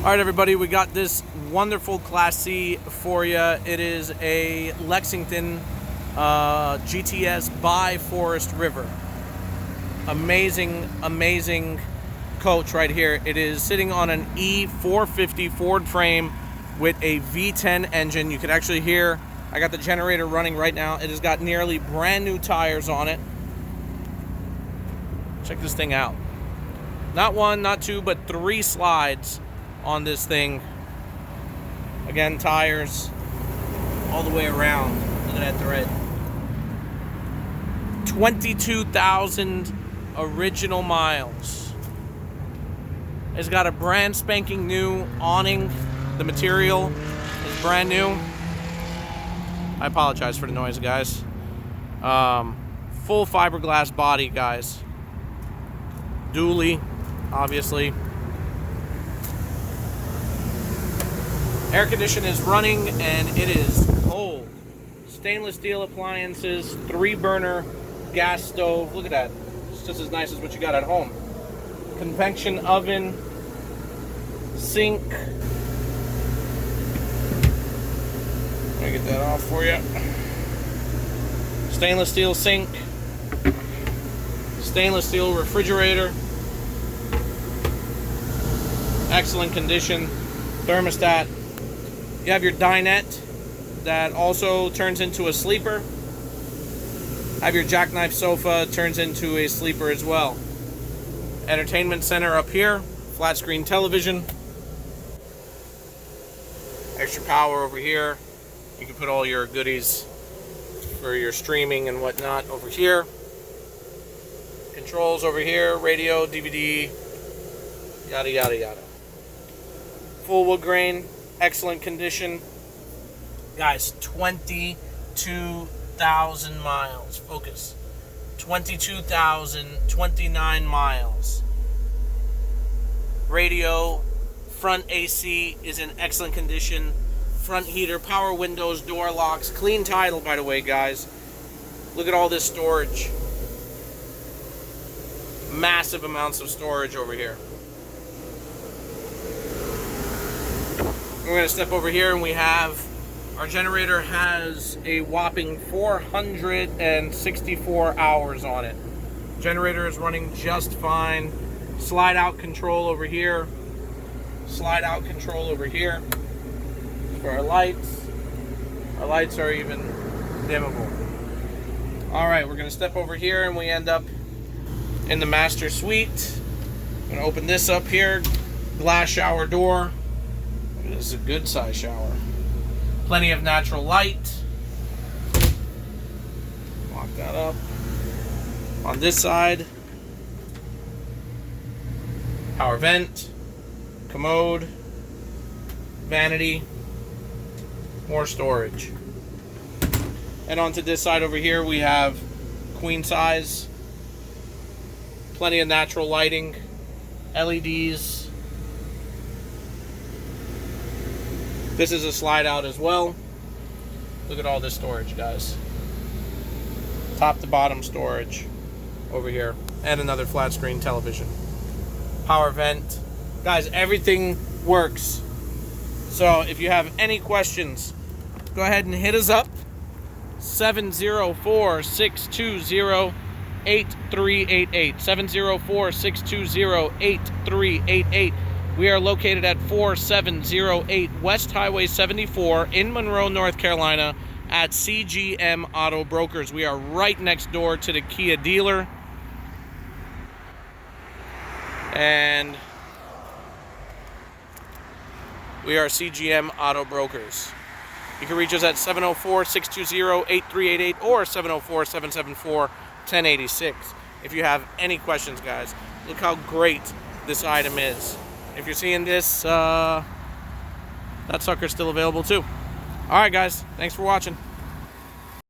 All right, everybody, we got this wonderful Class C for you. It is a Lexington GTS by Forest River. Amazing coach right here. It is sitting on an E450 Ford frame with a V10 engine. You can actually hear, I got the generator running right now. It has got nearly brand new tires on it. Check this thing out. Not one, not two, but 3 slides on this thing. Again, tires all the way around. Look at that thread. 22,000 original miles. It's got a brand spanking new awning. The material is brand new. I apologize for the noise, guys. Full fiberglass body, guys. Dually, obviously. Air condition is running and it is cold. Stainless steel appliances, 3-burner gas stove. Look at that. It's just as nice as what you got at home. Convection oven, sink. Let me get that off for you. Stainless steel sink. Stainless steel refrigerator. Excellent condition. Thermostat. You have your dinette that also turns into a sleeper. Have your jackknife sofa, turns into a sleeper as well. Entertainment center up here, flat screen television. Extra power over here. You can put all your goodies for your streaming and whatnot over here. Controls over here, radio, DVD, yada yada yada. Full wood grain. Excellent condition. Guys, 22,000 miles. Focus. 22,029 miles. Radio, front AC is in excellent condition. Front heater, power windows, door locks. Clean title, by the way, guys. Look at all this storage. Massive amounts of storage over here. We're going to step over here and we have, our generator has a whopping 464 hours on it. Generator is running just fine. Slide out control over here. Slide out control over here. For our lights. Our lights are even dimmable. Alright, we're going to step over here and we end up in the master suite. I'm going to open this up here. Glass shower door. This is a good size shower. Plenty of natural light. Lock that up. On this side, power vent, commode, vanity, more storage. And onto this side over here, we have queen size, plenty of natural lighting, LEDs. This is a slide out as well. Look at all this storage, guys. Top to bottom storage over here. And another flat screen television. Power vent. Guys, everything works. So if you have any questions, go ahead and hit us up. 704-620-8388. 704-620-8388. We are located at 4708 West Highway 74 in Monroe, North Carolina at CGM Auto Brokers. We are right next door to the Kia dealer. And we are CGM Auto Brokers. You can reach us at 704-620-8388 or 704-774-1086. If you have any questions, guys, look how great this item is. If you're seeing this, that sucker's still available too. All right, guys. Thanks for watching.